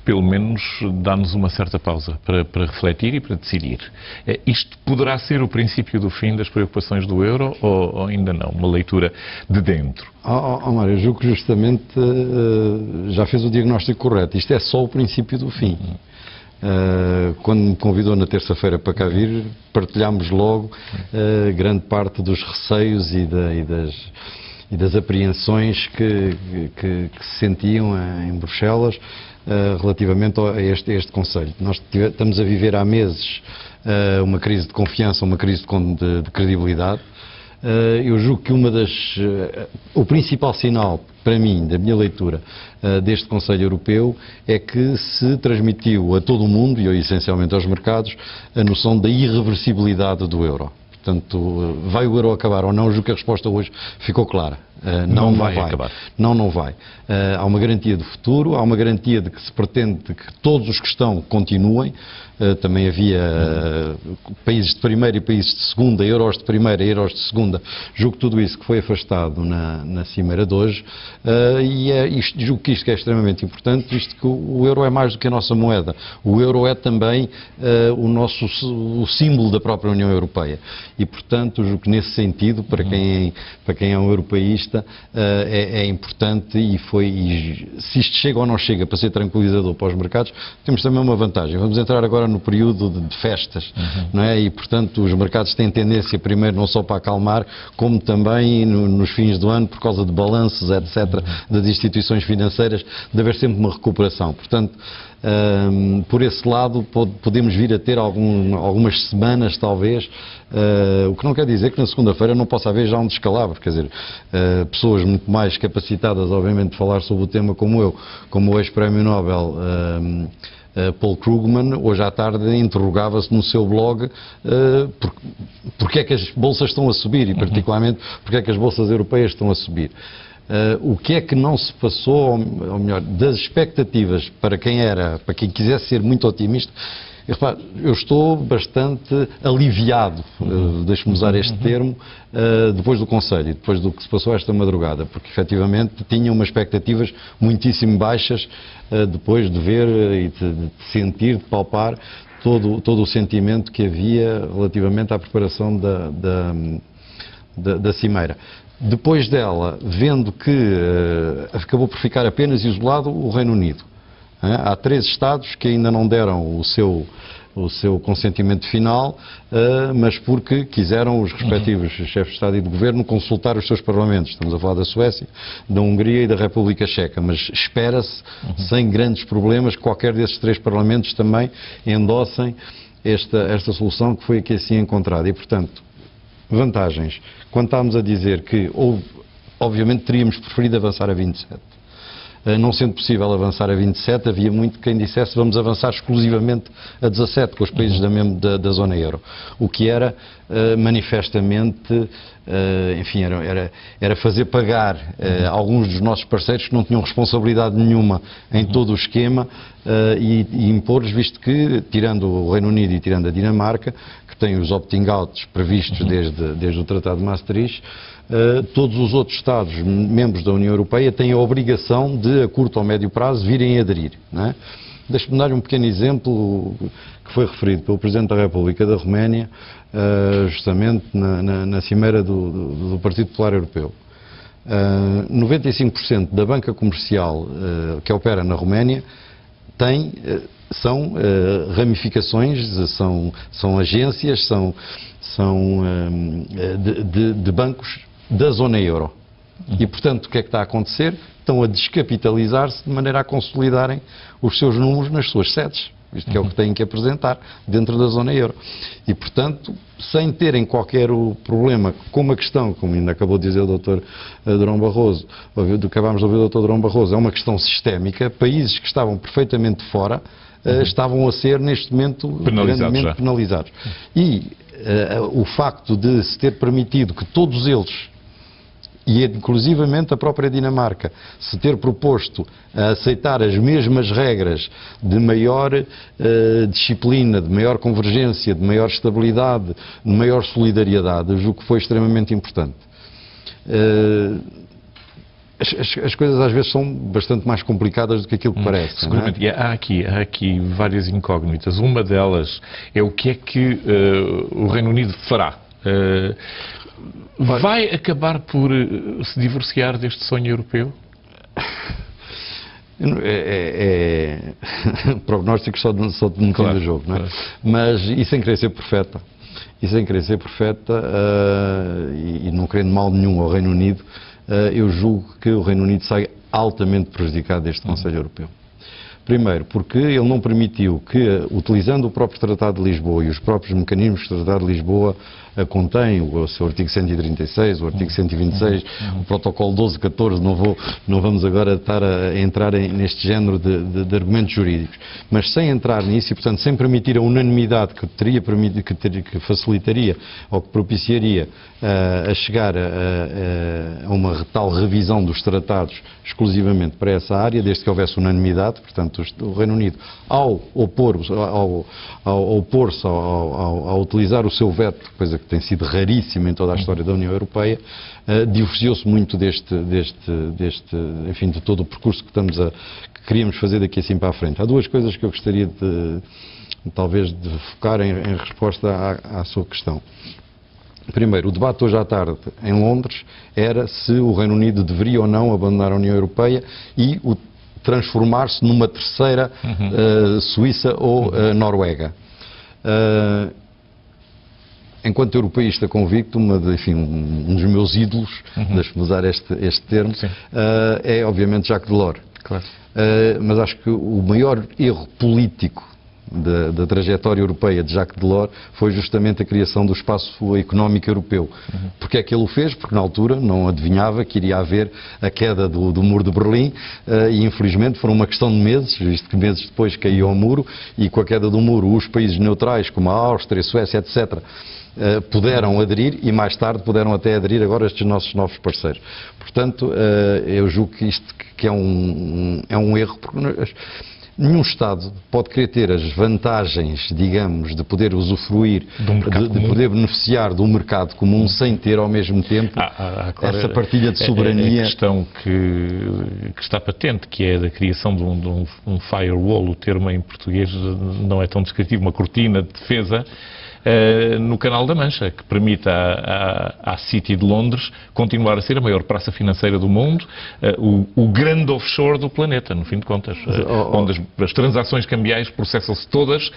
pelo menos dá-nos uma certa pausa para refletir e para decidir. Isto poderá ser o princípio do fim das preocupações do euro ou ainda não? Uma leitura de dentro? Mário, eu julgo que justamente já fez o diagnóstico correto. Isto é só o princípio do fim. Quando me convidou na terça-feira para cá vir, partilhámos logo grande parte dos receios e das apreensões que se sentiam em Bruxelas relativamente a este Conselho. Nós estamos a viver há meses uma crise de confiança, uma crise de credibilidade. Eu julgo que o principal sinal, para mim, da minha leitura deste Conselho Europeu, é que se transmitiu a todo o mundo, e essencialmente aos mercados, a noção da irreversibilidade do euro. Portanto, vai o euro acabar ou não? Eu julgo que a resposta hoje ficou clara. Não vai acabar. Não vai. Há uma garantia de futuro, há uma garantia de que se pretende que todos os que estão continuem. Também havia países de primeira e países de segunda, euros de primeira e euros de segunda. Julgo que tudo isso que foi afastado na cimeira de hoje, julgo que isto que é extremamente importante, visto que o euro é mais do que a nossa moeda. O euro é também o símbolo da própria União Europeia. E, portanto, julgo que nesse sentido, para quem é um europeísta, é importante e se isto chega ou não chega para ser tranquilizador para os mercados, temos também uma vantagem. Vamos entrar agora no período de festas, não é? E, portanto, os mercados têm tendência, primeiro, não só para acalmar, como também nos fins do ano, por causa de balanços, etc., das instituições financeiras, de haver sempre uma recuperação. Portanto, por esse lado, podemos vir a ter algumas semanas, talvez, o que não quer dizer que na segunda-feira não possa haver já um descalabro, quer dizer, pessoas muito mais capacitadas, obviamente, de falar sobre o tema como eu, como o ex-prémio Nobel, Paul Krugman, hoje à tarde interrogava-se no seu blog porque é que as bolsas estão a subir e, particularmente, porque é que as bolsas europeias estão a subir. O que é que não se passou, ou melhor, das expectativas para quem quisesse ser muito otimista. Eu estou bastante aliviado, deixe-me usar este termo, depois do Conselho, depois do que se passou esta madrugada, porque efetivamente tinha umas expectativas muitíssimo baixas, depois de ver e de sentir, de palpar todo o sentimento que havia relativamente à preparação da cimeira. Depois dela, vendo que acabou por ficar apenas isolado o Reino Unido. Há 3 Estados que ainda não deram o seu consentimento final, mas porque quiseram os respectivos chefes de Estado e de Governo consultar os seus parlamentos. Estamos a falar da Suécia, da Hungria e da República Checa, mas espera-se, sem grandes problemas, que qualquer desses 3 parlamentos também endossem esta solução que foi aqui assim encontrada. E, portanto, vantagens. Quando estávamos a dizer que, obviamente, teríamos preferido avançar a 27. Não sendo possível avançar a 27, havia muito quem dissesse vamos avançar exclusivamente a 17 com os países da zona euro. O que era manifestamente, enfim, era fazer pagar alguns dos nossos parceiros que não tinham responsabilidade nenhuma em todo o esquema e impor-lhes, visto que, tirando o Reino Unido e tirando a Dinamarca, que têm os opting-outs previstos desde o Tratado de Maastricht, todos os outros Estados membros da União Europeia têm a obrigação de, a curto ou médio prazo, virem a aderir. Não é? Deixe-me dar um pequeno exemplo que foi referido pelo Presidente da República da Roménia, justamente na cimeira do Partido Popular Europeu. 95% da banca comercial que opera na Roménia são ramificações, são agências, são de bancos da zona euro. E, portanto, o que é que está a acontecer? Estão a descapitalizar-se de maneira a consolidarem os seus números nas suas sedes. Isto que é o que têm que apresentar dentro da zona euro. E, portanto, sem terem qualquer problema com uma questão, como ainda acabou de dizer o Dr. Durão Barroso, acabámos de ouvir o Dr. Durão Barroso, é uma questão sistémica. Países que estavam perfeitamente fora estavam a ser, neste momento, grandemente penalizados. E o facto de se ter permitido que todos eles, e inclusivamente a própria Dinamarca, se ter proposto a aceitar as mesmas regras de maior disciplina, de maior convergência, de maior estabilidade, de maior solidariedade, eu julgo que foi extremamente importante. As coisas às vezes são bastante mais complicadas do que aquilo que parece. Seguramente. E há aqui várias incógnitas. Uma delas é o que é que o Reino Unido fará. Vai acabar por se divorciar deste sonho europeu? Prognósticos só de no fim do jogo, não é? Claro. Mas, e sem querer ser profeta, e não querendo mal nenhum ao Reino Unido, eu julgo que o Reino Unido sai altamente prejudicado deste Conselho Europeu. Primeiro, porque ele não permitiu que, utilizando o próprio Tratado de Lisboa e os próprios mecanismos que o Tratado de Lisboa contém, o seu artigo 136, o artigo 126, o protocolo 1214, não vamos agora estar a entrar neste género de argumentos jurídicos, mas sem entrar nisso e, portanto, sem permitir a unanimidade que facilitaria ou que propiciaria a chegar a uma tal revisão dos tratados exclusivamente para essa área, desde que houvesse unanimidade. Portanto, o Reino Unido, ao opor-se, ao utilizar o seu veto, coisa que tem sido raríssima em toda a história da União Europeia, divorciou-se muito enfim, de todo o percurso que queríamos fazer daqui assim para a frente. Há duas coisas que eu gostaria talvez de focar em resposta à sua questão. Primeiro, o debate hoje à tarde em Londres era se o Reino Unido deveria ou não abandonar a União Europeia e transformar-se numa terceira Suíça ou Noruega. Enquanto europeísta convicto, enfim, um dos meus ídolos, deixe-me usar este termo, é obviamente Jacques Delors. Claro. Mas acho que o maior erro político da trajetória europeia de Jacques Delors foi justamente a criação do espaço económico europeu. Porque é que ele o fez? Porque na altura não adivinhava que iria haver a queda do muro de Berlim e infelizmente foram uma questão de meses, visto que meses depois caiu o muro e com a queda do muro os países neutrais como a Áustria, a Suécia, etc., puderam aderir e mais tarde puderam até aderir agora estes nossos novos parceiros. Portanto, eu julgo que isto é um erro, porque nenhum Estado pode querer ter as vantagens, digamos, de poder usufruir, de poder beneficiar de um mercado comum sem ter ao mesmo tempo claro, essa partilha de soberania. A questão que está patente, que é da criação de um firewall, o termo em português não é tão descritivo, uma cortina de defesa no Canal da Mancha, que permite à City de Londres continuar a ser a maior praça financeira do mundo, o grande offshore do planeta, no fim de contas, onde as transações cambiais processam-se todas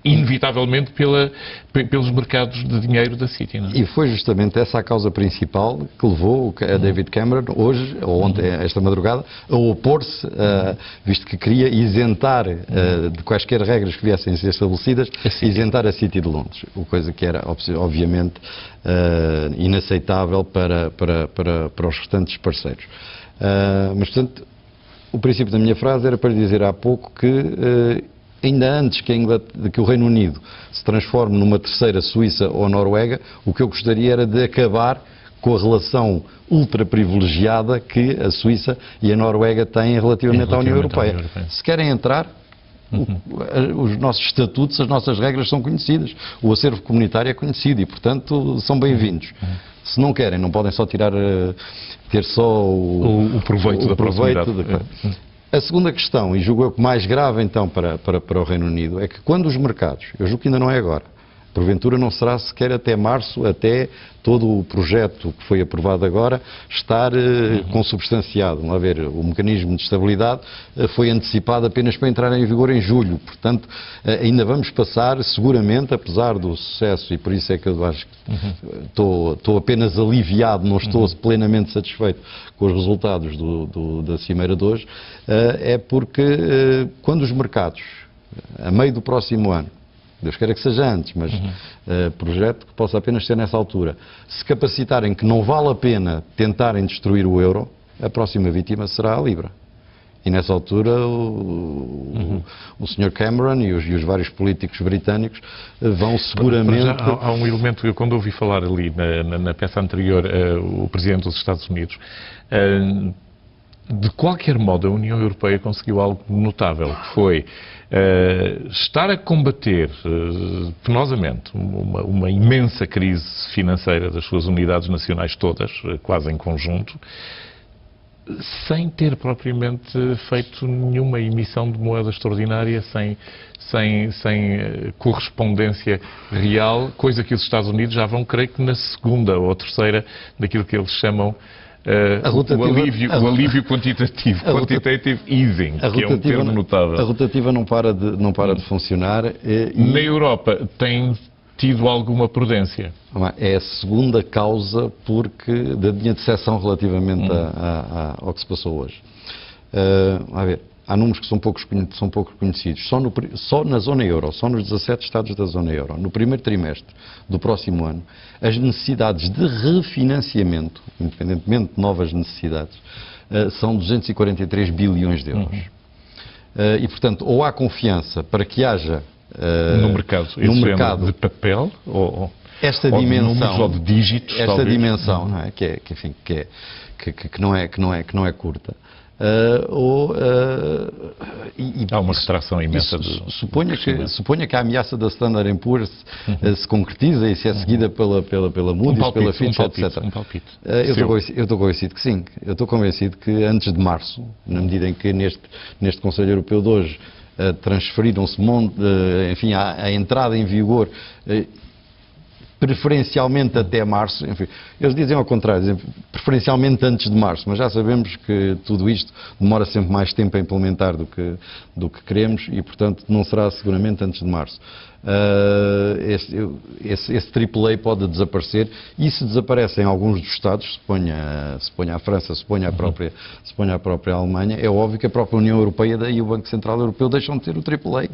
inevitavelmente pelos mercados de dinheiro da City. Não é? E foi justamente essa a causa principal que levou a David Cameron, hoje, ou ontem, esta madrugada, a opor-se, visto que queria isentar de quaisquer regras que viessem a ser estabelecidas, isentar a City de Londres, o coisa que era, obviamente, inaceitável para os restantes parceiros. Mas, portanto, o princípio da minha frase era para dizer há pouco que ainda antes que o Reino Unido se transforme numa terceira Suíça ou Noruega, o que eu gostaria era de acabar com a relação ultra privilegiada que a Suíça e a Noruega têm relativamente à União Europeia. Se querem entrar, os nossos estatutos, as nossas regras são conhecidas, o acervo comunitário é conhecido e, portanto, são bem-vindos. Se não querem, não podem só ter só o proveito da proximidade. A segunda questão, e julgo eu que mais grave então para o Reino Unido, é que quando os mercados, eu julgo que ainda não é agora, porventura não será sequer até março, até todo o projeto que foi aprovado agora estar consubstanciado. Vamos lá ver, o mecanismo de estabilidade foi antecipado apenas para entrar em vigor em julho, portanto ainda vamos passar seguramente, apesar do sucesso, e por isso é que eu acho que estou apenas aliviado, não estou plenamente satisfeito com os resultados da Cimeira de hoje, é porque quando os mercados, a meio do próximo ano, Deus queira que seja antes, mas projeto que possa apenas ser nessa altura, se capacitarem que não vale a pena tentarem destruir o euro, a próxima vítima será a Libra. E nessa altura o Sr. Cameron e os vários políticos britânicos vão seguramente... Há um elemento, eu quando ouvi falar ali na peça anterior, o Presidente dos Estados Unidos, De qualquer modo, a União Europeia conseguiu algo notável, que foi estar a combater penosamente uma imensa crise financeira das suas unidades nacionais todas, quase em conjunto, sem ter propriamente feito nenhuma emissão de moeda extraordinária, sem correspondência real, coisa que os Estados Unidos já vão, creio que na segunda ou terceira daquilo que eles chamam o alívio quantitativo, quantitative easing, que é um termo notável. A rotativa não para de funcionar. Na Europa tem tido alguma prudência? É a segunda causa da minha decepção relativamente ao que se passou hoje. A ver, há números que são pouco conhecidos. Só na zona euro, só nos 17 Estados da zona euro, no primeiro trimestre do próximo ano, as necessidades de refinanciamento, independentemente de novas necessidades, são 243 bilhões de euros. E, portanto, ou há confiança para que haja no mercado de papel ou esta ou dimensão, de números ou de dígitos, esta talvez. dimensão, não é? Que não é curta. Há uma retração imensa suponha que a ameaça da Standard & Poor's se concretiza e se é seguida pela Moody's, pela Fitch, etc. Eu estou convencido que sim. Eu estou convencido que antes de março, na medida em que neste Conselho Europeu de hoje transferiram-se, enfim, a entrada em vigor preferencialmente até março, enfim, eles dizem ao contrário, dizem preferencialmente antes de março, mas já sabemos que tudo isto demora sempre mais tempo a implementar do que queremos e, portanto, não será seguramente antes de março. Esse AAA pode desaparecer e se desaparecem alguns dos Estados, se ponha a França, se ponha a própria Alemanha, é óbvio que a própria União Europeia e o Banco Central Europeu deixam de ter o AAA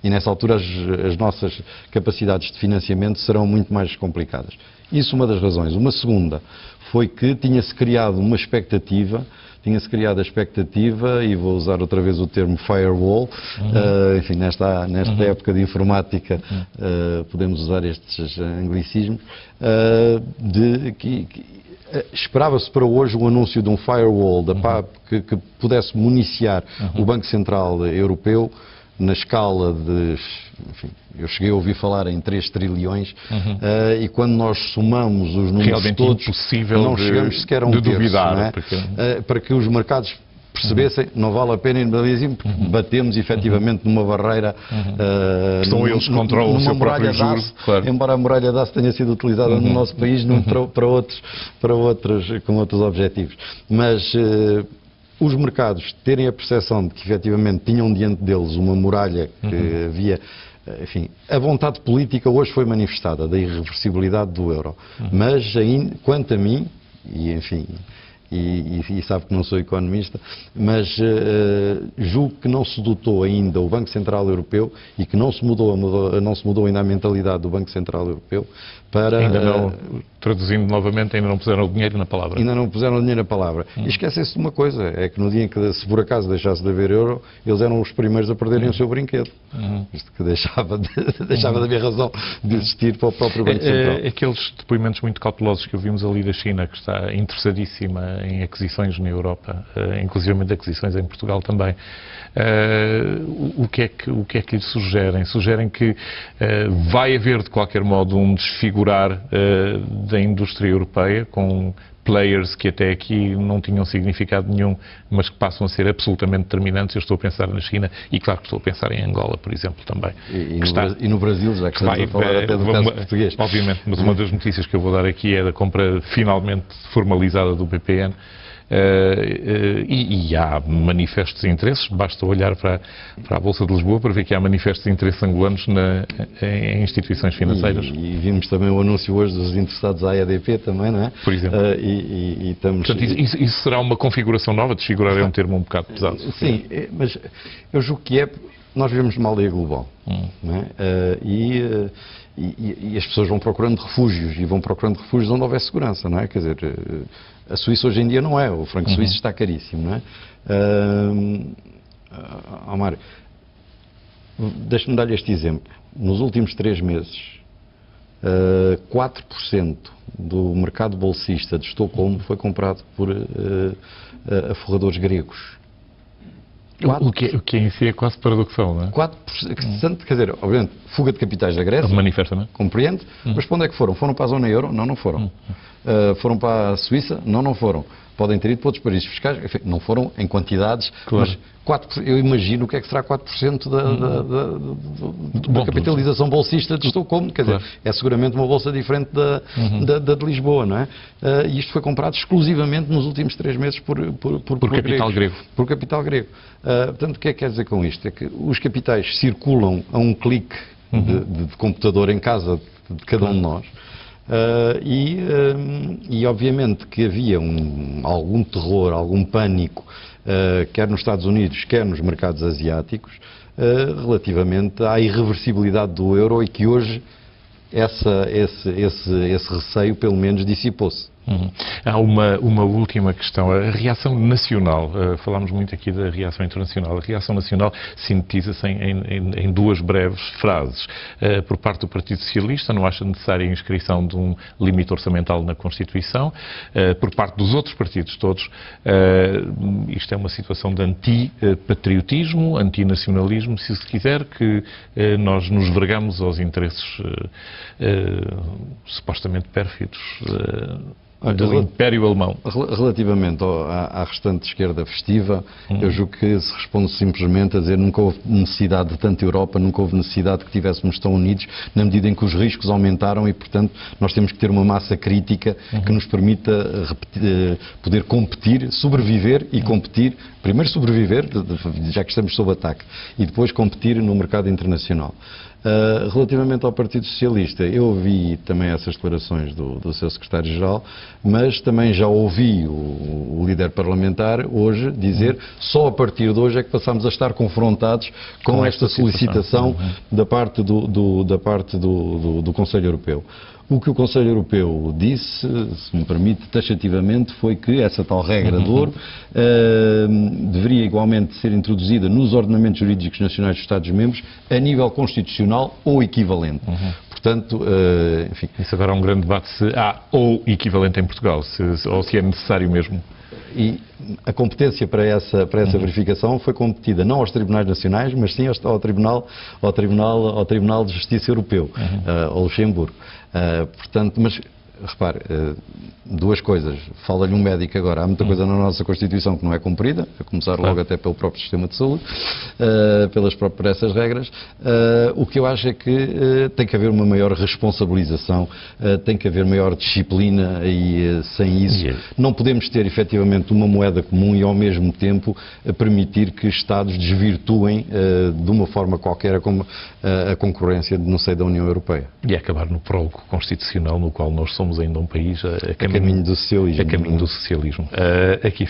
e nessa altura as nossas capacidades de financiamento serão muito mais complicadas. Isso uma das razões. Uma segunda foi que tinha-se criado a expectativa, e vou usar outra vez o termo firewall, enfim, nesta época de informática podemos usar estes anglicismos, esperava-se para hoje o anúncio de um firewall da PAP que pudesse municiar o Banco Central Europeu na escala de, enfim, eu cheguei a ouvir falar em 3 trilhões e quando nós somamos os números realmente todos, não chegamos sequer a um terço, duvidar, não é? Para que os mercados percebessem, não vale a pena ir porque batemos efetivamente numa barreira são eles que controlam o seu próprio juros, claro. Embora a muralha de aço tenha sido utilizada no nosso país com outros objetivos, mas os mercados terem a percepção de que efetivamente tinham diante deles uma muralha que havia, enfim, a vontade política hoje foi manifestada da irreversibilidade do euro, mas ainda, quanto a mim, e enfim, e sabe que não sou economista, mas julgo que não se dotou ainda o Banco Central Europeu e que não se mudou ainda a mentalidade do Banco Central Europeu para... Ainda não, traduzindo novamente, ainda não puseram o dinheiro na palavra. Ainda não puseram o dinheiro na palavra. E esquecem-se de uma coisa, é que no dia em que, se por acaso deixasse de haver euro, eles eram os primeiros a perderem o seu brinquedo. Isto que deixava de haver razão de existir para o próprio Banco Central. Aqueles depoimentos muito cautelosos que ouvimos ali da China, que está interessadíssima em aquisições na Europa, inclusive aquisições em Portugal também, o que é que lhe sugerem? Sugerem que vai haver de qualquer modo um desfigurar da indústria europeia com players que até aqui não tinham significado nenhum, mas que passam a ser absolutamente determinantes. Eu estou a pensar na China e claro que estou a pensar em Angola, por exemplo, também. E no Brasil, já que estamos a falar até do caso português. Obviamente, mas uma das notícias que eu vou dar aqui é da compra finalmente formalizada do BPN. E há manifestos de interesses, basta olhar para a Bolsa de Lisboa para ver que há manifestos de interesses angolanos em instituições financeiras. E vimos também o anúncio hoje dos interessados à EDP também, não é? Por exemplo. Portanto, isso será uma configuração nova? Desfigurar é um termo um bocado pesado. Sim, mas eu julgo que nós vivemos numa aldeia global, não é? E as pessoas vão procurando refúgios e vão procurando refúgios onde houver segurança, não é? Quer dizer, a Suíça hoje em dia não é, o franco suíço está caríssimo, não é? Mário, deixe-me dar-lhe este exemplo. Nos últimos 3 meses, 4% do mercado bolsista de Estocolmo foi comprado por aforradores gregos. O que em si é quase paradoxal, não é? 4%, quer dizer, obviamente, fuga de capitais da Grécia, Manifestamente. compreende? Mas para onde é que foram? Foram para a zona euro? Não, não foram. Foram para a Suíça? Não, não foram. Podem ter ido para outros paraísos fiscais, enfim, não foram em quantidades, claro. mas 4%, eu imagino o que é que será 4% da capitalização bolsista de Estocolmo, quer dizer, é seguramente uma bolsa diferente da de Lisboa, não é? E isto foi comprado exclusivamente nos últimos 3 meses por capital grego. Por capital grego. Portanto, o que é que quer dizer com isto? É que os capitais circulam a um clique de computador em casa de cada um de nós. E obviamente que havia algum terror, algum pânico, quer nos Estados Unidos, quer nos mercados asiáticos, relativamente à irreversibilidade do euro e que hoje esse receio pelo menos dissipou-se. Há uma última questão, a reação nacional. Falámos muito aqui da reação internacional. A reação nacional sintetiza-se em 2 breves frases. Por parte do Partido Socialista, não acha necessária a inscrição de um limite orçamental na Constituição. Por parte dos outros partidos todos, isto é uma situação de anti-patriotismo, anti-nacionalismo, se se quiser, que nós nos vergamos aos interesses supostamente pérfidos do Império Alemão. Relativamente à restante esquerda festiva, eu julgo que se responde simplesmente a dizer nunca houve necessidade de tanta Europa, nunca houve necessidade de que tivéssemos tão unidos, na medida em que os riscos aumentaram e, portanto, nós temos que ter uma massa crítica que nos permita poder competir, sobreviver e competir, primeiro sobreviver, já que estamos sob ataque, e depois competir no mercado internacional. Relativamente ao Partido Socialista, eu ouvi também essas declarações do seu secretário-geral, mas também já ouvi o líder parlamentar hoje dizer só a partir de hoje é que passamos a estar confrontados com esta solicitação da parte do Conselho Europeu. O que o Conselho Europeu disse, se me permite, taxativamente, foi que essa tal regra de ouro deveria igualmente ser introduzida nos ordenamentos jurídicos nacionais dos Estados-membros a nível constitucional ou equivalente. Portanto, enfim... Isso agora é um grande debate se há ou equivalente em Portugal, ou se é necessário mesmo. E a competência para essa verificação foi competida não aos tribunais nacionais, mas sim ao Tribunal de Justiça Europeu, ao Luxemburgo. Portanto, mas repare, 2 coisas. Fala-lhe um médico agora. Há muita coisa na nossa Constituição que não é cumprida, a começar logo até pelo próprio sistema de saúde, por essas regras. O que eu acho é que tem que haver uma maior responsabilização, tem que haver maior disciplina e sem isso não podemos ter efetivamente uma moeda comum e ao mesmo tempo permitir que Estados desvirtuem de uma forma qualquer como a concorrência no seio da União Europeia. E acabar no prólogo constitucional no qual nós somos ainda um país a caminho do socialismo. A caminho do socialismo. Aqui